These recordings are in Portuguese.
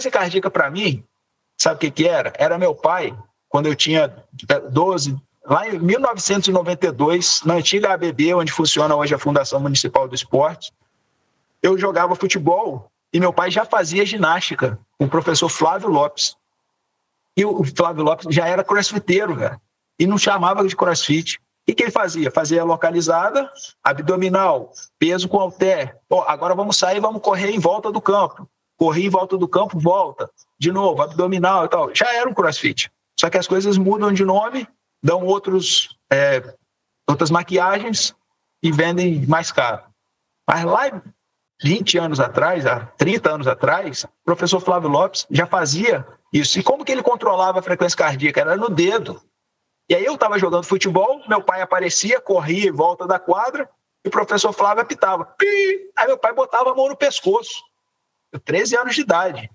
frequência cardíaca para mim, sabe o que era? Era meu pai, quando eu tinha 12, lá em 1992, na antiga ABB, onde funciona hoje a Fundação Municipal do Esporte, eu jogava futebol e meu pai já fazia ginástica com o professor Flávio Lopes. E o Flávio Lopes já era crossfiteiro, cara, e não chamava de crossfit. O que ele fazia? Fazia localizada, abdominal, peso com halter. Agora vamos sair, vamos correr em volta do campo. Corri em volta do campo, volta. De novo, abdominal e tal. Já era um crossfit. Só que as coisas mudam de nome, dão outras maquiagens e vendem mais caro. Mas lá 20 anos atrás, há 30 anos atrás, o professor Flávio Lopes já fazia isso. E como que ele controlava a frequência cardíaca? Era no dedo. E aí eu estava jogando futebol, meu pai aparecia, corria em volta da quadra, e o professor Flávio apitava. Pi! Aí meu pai botava a mão no pescoço. Eu 13 anos de idade.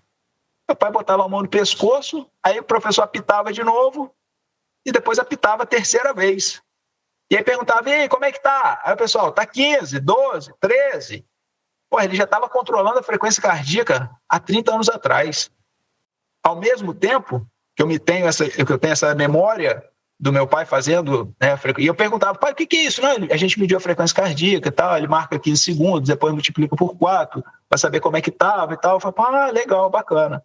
Meu pai botava a mão no pescoço, aí o professor apitava de novo, e depois apitava a terceira vez. E aí perguntava, e aí, como é que tá? Aí o pessoal, tá 15, 12, 13. Pô, ele já estava controlando a frequência cardíaca há 30 anos atrás. Ao mesmo tempo que eu tenho essa memória do meu pai fazendo, né, e eu perguntava, pai, o que é isso? Não, a gente mediu a frequência cardíaca e tal, ele marca 15 segundos, depois multiplica por 4 para saber como é que estava e tal. Eu falei, legal, bacana.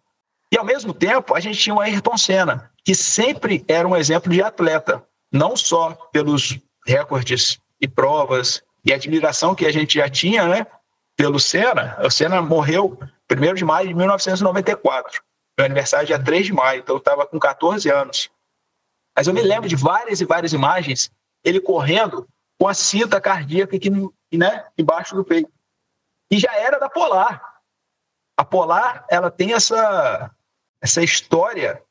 E ao mesmo tempo, a gente tinha o Ayrton Senna, que sempre era um exemplo de atleta, não só pelos recordes e provas e admiração que a gente já tinha, né, pelo Senna. O Senna morreu 1º de maio de 1994, meu aniversário é dia 3 de maio, então eu estava com 14 anos. Mas eu me lembro de várias e várias imagens, ele correndo com a cinta cardíaca aqui, né, embaixo do peito. E já era da Polar. A Polar, ela tem essa história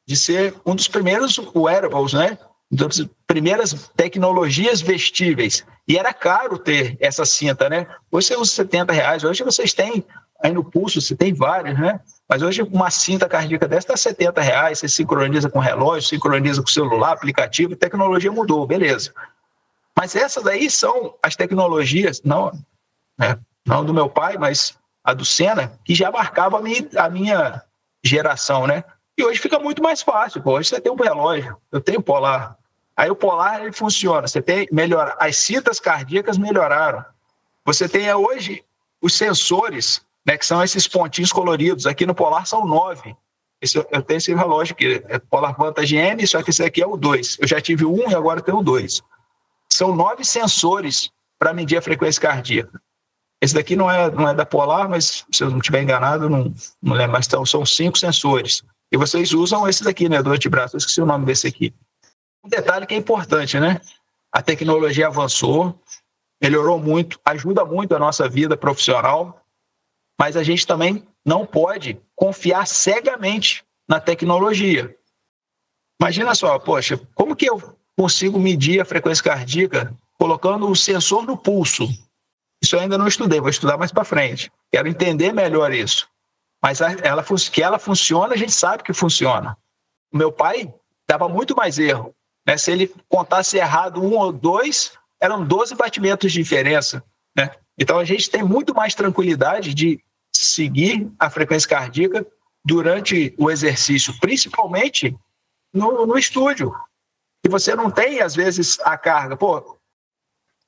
de ser um dos primeiros wearables, né, das primeiras tecnologias vestíveis. E era caro ter essa cinta, né? Hoje você usa R$70, hoje vocês têm aí no pulso, você tem vários, né? Mas hoje uma cinta cardíaca dessa está R$70, você sincroniza com relógio, sincroniza com celular, aplicativo, tecnologia mudou, beleza. Mas essas aí são as tecnologias, não do meu pai, mas a do Senna, que já marcava a minha geração, né? E hoje fica muito mais fácil, pô. Hoje você tem um relógio, eu tenho o Polar. Aí o Polar, ele funciona, melhora. As cintas cardíacas melhoraram. Você tem hoje os sensores, né, que são esses pontinhos coloridos. Aqui no Polar são 9. Eu tenho esse relógio aqui, é Polar Vantage M, só que esse aqui é o 2. Eu já tive o 1 e agora tenho o 2. São 9 sensores para medir a frequência cardíaca. Esse daqui não é da Polar, mas se eu não estiver enganado, não lembro, mas são 5 sensores. E vocês usam esses aqui, né, do antebraço. Eu esqueci o nome desse aqui. Um detalhe que é importante, né? A tecnologia avançou, melhorou muito, ajuda muito a nossa vida profissional, mas a gente também não pode confiar cegamente na tecnologia. Imagina só, poxa, como que eu consigo medir a frequência cardíaca colocando o sensor no pulso? Isso eu ainda não estudei, vou estudar mais para frente. Quero entender melhor isso. Mas que ela funciona, a gente sabe que funciona. O meu pai dava muito mais erro, né? Se ele contasse errado 1 ou 2, eram 12 batimentos de diferença, né? Então a gente tem muito mais tranquilidade de seguir a frequência cardíaca durante o exercício, principalmente no estúdio. E você não tem, às vezes, a carga. Pô,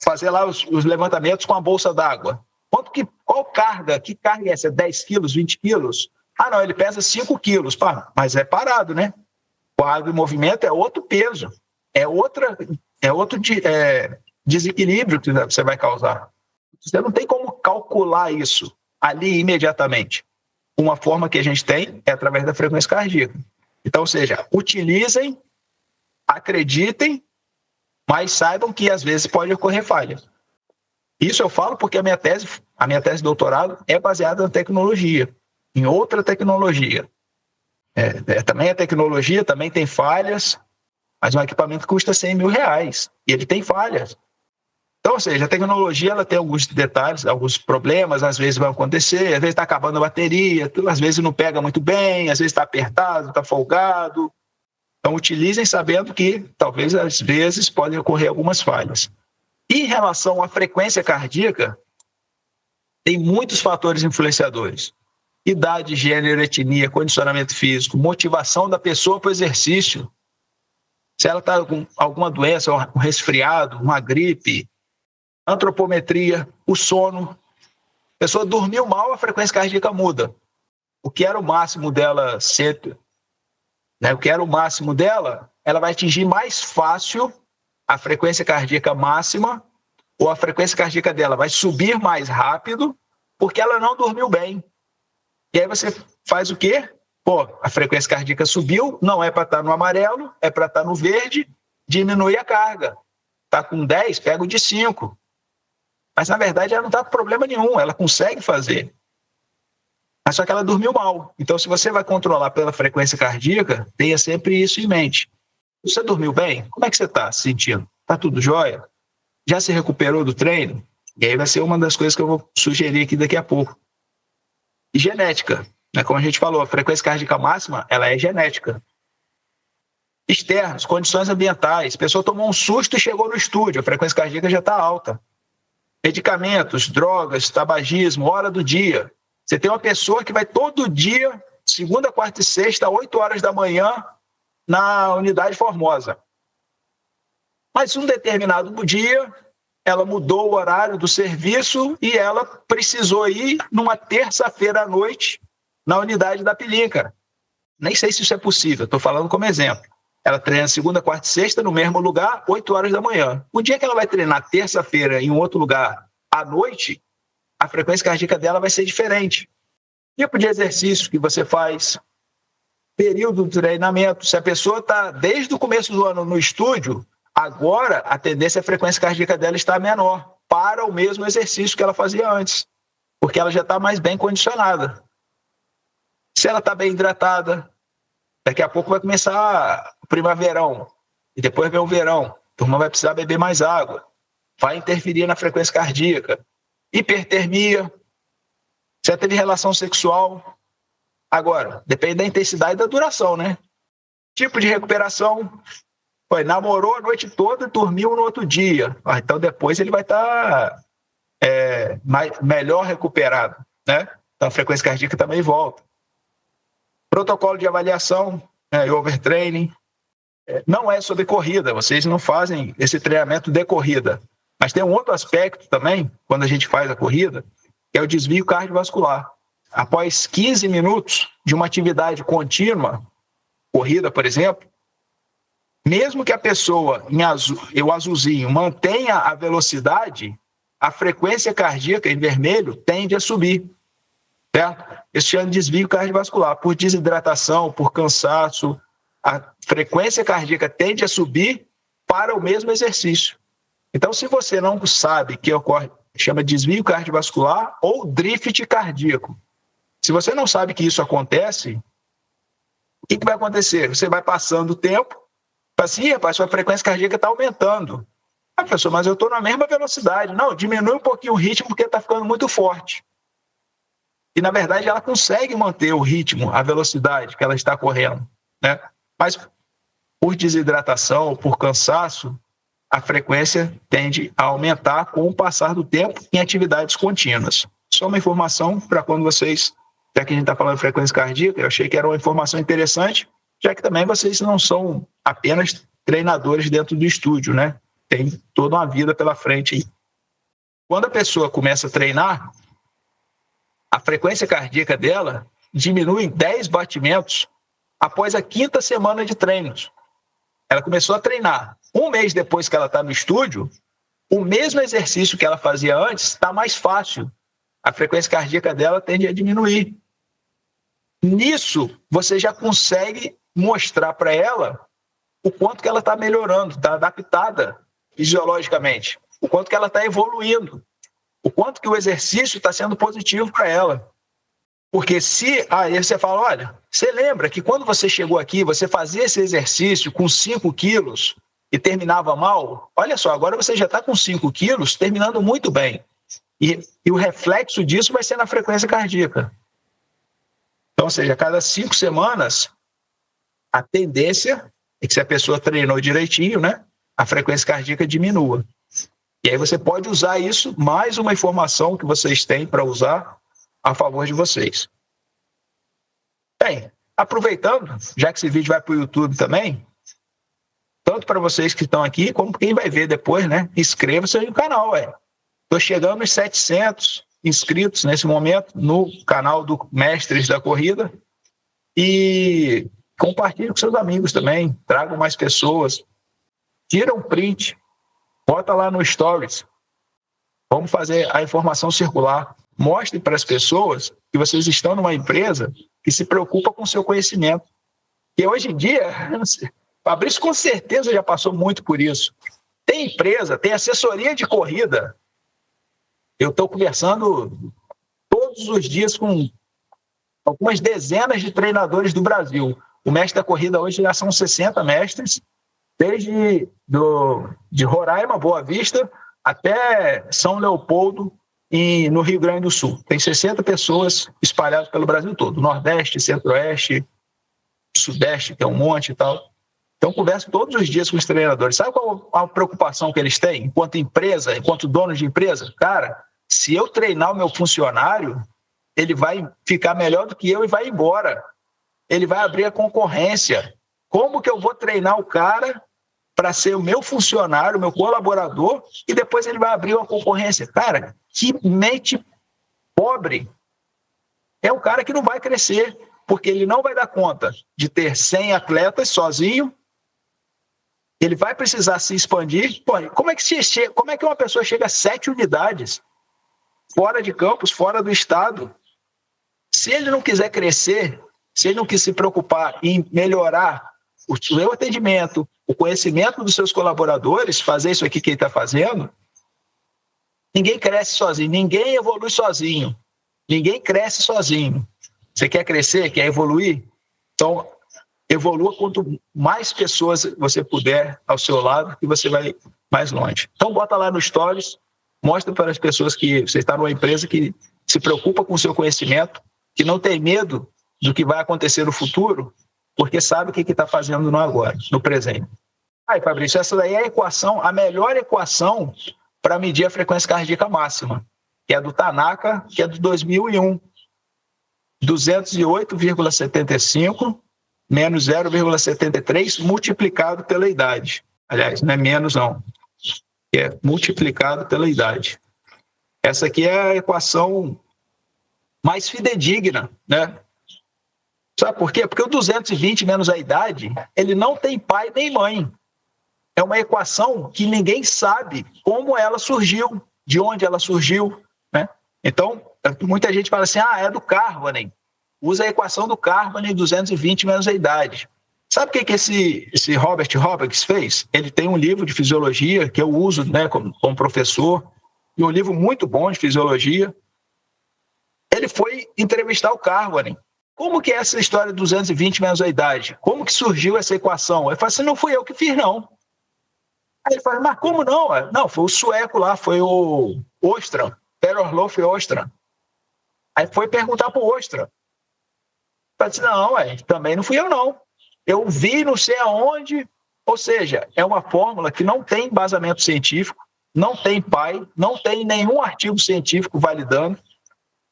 fazer lá os levantamentos com a bolsa d'água. Qual carga? Que carga é essa? É 10 quilos, 20 quilos? Ah, não, ele pesa 5 quilos. Pá, mas é parado, né? O água em movimento é outro peso. É outro desequilíbrio que você vai causar. Você não tem como calcular isso ali imediatamente. Uma forma que a gente tem é através da frequência cardíaca. Então, ou seja, utilizem, acreditem, mas saibam que às vezes pode ocorrer falhas. Isso eu falo porque a minha tese de doutorado é baseada na tecnologia, em outra tecnologia. Também é tecnologia, também tem falhas, mas um equipamento custa R$100 mil e ele tem falhas. Então, ou seja, a tecnologia ela tem alguns detalhes, alguns problemas, às vezes vai acontecer, às vezes está acabando a bateria, às vezes não pega muito bem, às vezes está apertado, está folgado. Então, utilizem sabendo que, talvez, às vezes, podem ocorrer algumas falhas. Em relação à frequência cardíaca, tem muitos fatores influenciadores. idade, gênero, etnia, condicionamento físico, motivação da pessoa para o exercício. Se ela está com alguma doença, um resfriado, uma gripe, antropometria, o sono. A pessoa dormiu mal, a frequência cardíaca muda. O que era o máximo dela o que era o máximo dela, ela vai atingir mais fácil a frequência cardíaca máxima, ou a frequência cardíaca dela vai subir mais rápido, porque ela não dormiu bem. E aí você faz o quê? Pô, a frequência cardíaca subiu, não é para estar no amarelo, é para estar no verde, diminui a carga. Está com 10, pega o de 5. Mas, na verdade, ela não está com problema nenhum, ela consegue fazer. Mas só que ela dormiu mal. Então, se você vai controlar pela frequência cardíaca, tenha sempre isso em mente. Você dormiu bem? Como é que você está se sentindo? Está tudo jóia? Já se recuperou do treino? E aí vai ser uma das coisas que eu vou sugerir aqui daqui a pouco. E genética. Como a gente falou, a frequência cardíaca máxima, ela é genética. Externos, condições ambientais. A pessoa tomou um susto e chegou no estúdio, a frequência cardíaca já está alta. Medicamentos, drogas, tabagismo, hora do dia. Você tem uma pessoa que vai todo dia, segunda, quarta e sexta, 8 horas da manhã, na unidade Formosa. Mas um determinado dia, ela mudou o horário do serviço e ela precisou ir numa terça-feira à noite na unidade da Pilinca. Nem sei se isso é possível, estou falando como exemplo. Ela treina segunda, quarta e sexta no mesmo lugar, 8 horas da manhã. O dia que ela vai treinar terça-feira em um outro lugar à noite, a frequência cardíaca dela vai ser diferente. Tipo de exercício que você faz, período de treinamento. Se a pessoa está desde o começo do ano no estúdio, agora a tendência é a frequência cardíaca dela estar menor para o mesmo exercício que ela fazia antes, porque ela já está mais bem condicionada. Se ela está bem hidratada, daqui a pouco vai começar o primaverão, e depois vem o verão, a turma vai precisar beber mais água, vai interferir na frequência cardíaca. Hipertermia, se ela teve relação sexual. Agora, depende da intensidade e da duração, né? Tipo de recuperação, namorou a noite toda e dormiu no outro dia. Então depois ele vai estar melhor recuperado, né? Então a frequência cardíaca também volta. Protocolo de avaliação, overtraining, não é sobre corrida, vocês não fazem esse treinamento de corrida. Mas tem um outro aspecto também, quando a gente faz a corrida, que é o desvio cardiovascular. Após 15 minutos de uma atividade contínua, corrida, por exemplo, mesmo que a pessoa, o azulzinho, mantenha a velocidade, a frequência cardíaca em vermelho tende a subir. Certo? Isso chama de desvio cardiovascular. Por desidratação, por cansaço, a frequência cardíaca tende a subir para o mesmo exercício. Então, se você não sabe que ocorre, chama de desvio cardiovascular ou drift cardíaco. Se você não sabe que isso acontece, o que vai acontecer? Você vai passando o tempo, fala assim, rapaz, sua frequência cardíaca está aumentando. Ah, professor, mas eu estou na mesma velocidade. Não, diminui um pouquinho o ritmo porque está ficando muito forte. E, na verdade, ela consegue manter o ritmo, a velocidade que ela está correndo, né? Mas, por desidratação, por cansaço, a frequência tende a aumentar com o passar do tempo em atividades contínuas. Só uma informação para quando vocês, já que a gente está falando de frequência cardíaca, eu achei que era uma informação interessante, já que também vocês não são apenas treinadores dentro do estúdio, né? Tem toda uma vida pela frente aí. Quando a pessoa começa a treinar, a frequência cardíaca dela diminui em 10 batimentos após a 5ª semana de treinos. Ela começou a treinar. Um mês depois que ela está no estúdio, o mesmo exercício que ela fazia antes está mais fácil. A frequência cardíaca dela tende a diminuir. Nisso, você já consegue mostrar para ela o quanto que ela está melhorando, está adaptada fisiologicamente, o quanto que ela está evoluindo, o quanto que o exercício está sendo positivo para ela. Porque se aí você fala, olha, você lembra que quando você chegou aqui, você fazia esse exercício com 5 quilos e terminava mal? Olha só, agora você já está com 5 quilos, terminando muito bem. E o reflexo disso vai ser na frequência cardíaca. Então, ou seja, a cada 5 semanas, a tendência é que se a pessoa treinou direitinho, né, a frequência cardíaca diminua. E aí você pode usar isso, mais uma informação que vocês têm para usar a favor de vocês. Bem, aproveitando, já que esse vídeo vai para o YouTube também, tanto para vocês que estão aqui, como quem vai ver depois, né? Inscreva-se aí no canal, ué. Estou chegando nos 700 inscritos nesse momento no canal do Mestres da Corrida. E compartilhe com seus amigos também, tragam mais pessoas. Tira um print, bota lá no Stories. Vamos fazer a informação circular. Mostre para as pessoas que vocês estão numa empresa que se preocupa com o seu conhecimento. E hoje em dia, Fabrício com certeza já passou muito por isso. Tem empresa, tem assessoria de corrida. Eu estou conversando todos os dias com algumas dezenas de treinadores do Brasil. O mestre da corrida hoje já são 60 mestres, desde de Roraima, Boa Vista, até São Leopoldo, no Rio Grande do Sul. Tem 60 pessoas espalhadas pelo Brasil todo, Nordeste, Centro-Oeste, Sudeste, que é um monte e tal. Então, converso todos os dias com os treinadores. Sabe qual a preocupação que eles têm enquanto empresa, enquanto donos de empresa? Cara, se eu treinar o meu funcionário, ele vai ficar melhor do que eu e vai embora. Ele vai abrir a concorrência. Como que eu vou treinar o cara para ser o meu funcionário, o meu colaborador, e depois ele vai abrir uma concorrência? Cara, que mente pobre. É um cara que não vai crescer, porque ele não vai dar conta de ter 100 atletas sozinho. Ele vai precisar se expandir. Pô, como é que uma pessoa chega a 7 unidades fora de campus, fora do estado? Se ele não quiser crescer, se ele não quiser se preocupar em melhorar o seu atendimento, o conhecimento dos seus colaboradores, fazer isso aqui que ele está fazendo, ninguém cresce sozinho, ninguém evolui sozinho, ninguém cresce sozinho. Você quer crescer, quer evoluir? Então, evolua quanto mais pessoas você puder ao seu lado, que você vai mais longe. Então, bota lá no Stories, mostra para as pessoas que você está numa empresa que se preocupa com o seu conhecimento, que não tem medo do que vai acontecer no futuro, porque sabe o que está fazendo no agora, no presente. Aí, Fabrício, essa daí é a equação, a melhor equação para medir a frequência cardíaca máxima, que é do Tanaka, que é do 2001. 208,75 menos 0,73 multiplicado pela idade. Aliás, não é menos não, é multiplicado pela idade. Essa aqui é a equação mais fidedigna, né? Sabe por quê? Porque o 220 menos a idade, ele não tem pai nem mãe. É uma equação que ninguém sabe como ela surgiu, de onde ela surgiu, né? Então, muita gente fala assim, é do Karvanen. Usa a equação do Karvanen, 220 menos a idade. Sabe o que esse Robert Roberts fez? Ele tem um livro de fisiologia que eu uso, né, como professor, e um livro muito bom de fisiologia. Ele foi entrevistar o Karvanen. Como que é essa história de 220 menos a idade? Como que surgiu essa equação? Ele falou assim, não fui eu que fiz, não. Aí ele falou, mas como não? Não, foi o sueco lá, foi o Ostrom, Per-Olof Ostrom. Aí foi perguntar para o Ostrom. Ele disse, não, também não fui eu, não. Eu vi não sei aonde. Ou seja, é uma fórmula que não tem embasamento científico, não tem pai, não tem nenhum artigo científico validando,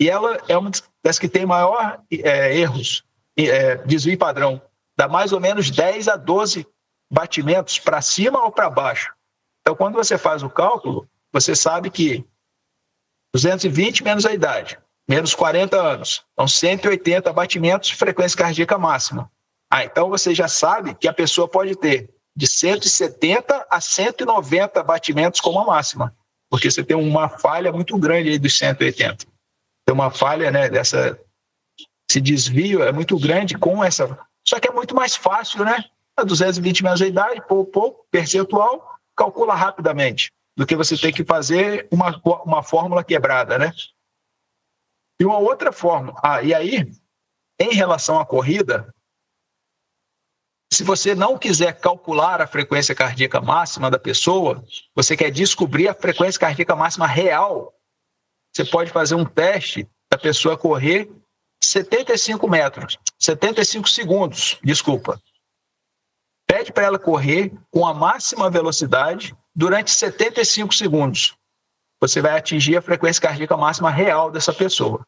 e ela é uma das que tem maior erros, desvio padrão. Dá mais ou menos 10 a 12 batimentos para cima ou para baixo. Então, quando você faz o cálculo, você sabe que 220 menos a idade, menos 40 anos, então 180 batimentos de frequência cardíaca máxima. Então você já sabe que a pessoa pode ter de 170 a 190 batimentos como a máxima, porque você tem uma falha muito grande aí dos 180. Tem uma falha, né, esse desvio é muito grande com essa. Só que é muito mais fácil, né? A 220 menos a idade, pouco percentual, calcula rapidamente, do que você ter que fazer uma fórmula quebrada, né? E uma outra fórmula. E aí, em relação à corrida, se você não quiser calcular a frequência cardíaca máxima da pessoa, você quer descobrir a frequência cardíaca máxima real, você pode fazer um teste da pessoa correr 75 segundos, desculpa. Pede para ela correr com a máxima velocidade durante 75 segundos. Você vai atingir a frequência cardíaca máxima real dessa pessoa.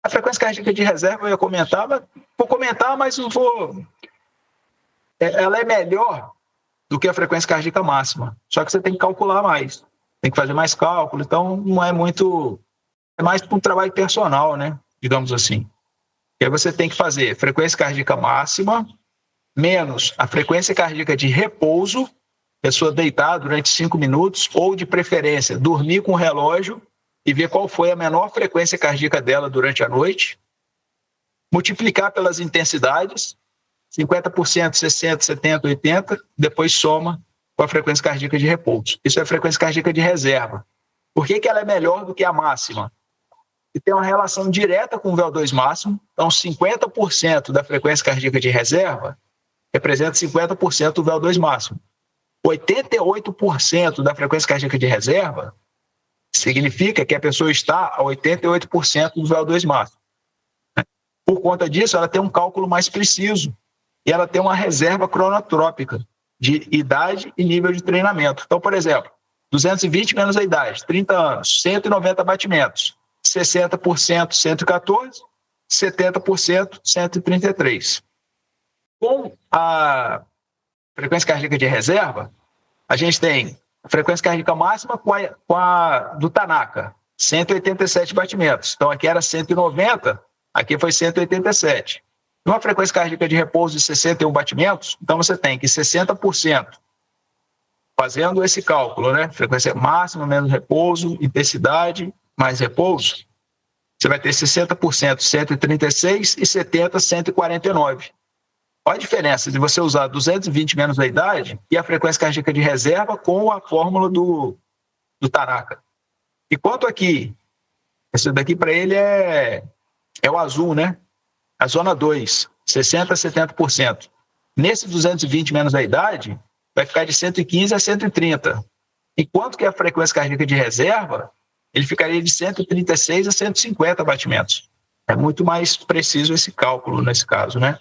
A frequência cardíaca de reserva eu ia comentar, mas vou comentar, mas não vou... Ela é melhor do que a frequência cardíaca máxima, só que você tem que calcular mais, tem que fazer mais cálculo, então não é muito... É mais para um trabalho personal, né? Digamos assim. E aí você tem que fazer frequência cardíaca máxima menos a frequência cardíaca de repouso, pessoa deitar durante 5 minutos, ou de preferência, dormir com o relógio e ver qual foi a menor frequência cardíaca dela durante a noite, multiplicar pelas intensidades, 50%, 60%, 70%, 80%, depois soma com a frequência cardíaca de repouso. Isso é a frequência cardíaca de reserva. Por que ela é melhor do que a máxima? E tem uma relação direta com o VO2 máximo, então 50% da frequência cardíaca de reserva representa 50% do VO2 máximo. 88% da frequência cardíaca de reserva significa que a pessoa está a 88% do VO2 máximo. Por conta disso, ela tem um cálculo mais preciso e ela tem uma reserva cronotrópica de idade e nível de treinamento. Então, por exemplo, 220 menos a idade, 30 anos, 190 batimentos, 60%, 114, 70%, 133. Com a frequência cardíaca de reserva, a gente tem a frequência cardíaca máxima com a do Tanaka, 187 batimentos. Então, aqui era 190, aqui foi 187. Uma frequência cardíaca de repouso de 61 batimentos, então você tem que 60%, fazendo esse cálculo, né? Frequência máxima menos repouso, intensidade mais repouso, você vai ter 60%, 136 e 70%, 149. Olha a diferença de você usar 220 menos a idade e a frequência cardíaca de reserva com a fórmula do Tanaka. E quanto aqui, esse daqui para ele é o azul, né? A zona 2, 60% a 70%. Nesse 220 menos a idade, vai ficar de 115 a 130. Enquanto que a frequência cardíaca de reserva, ele ficaria de 136 a 150 batimentos. É muito mais preciso esse cálculo nesse caso, né?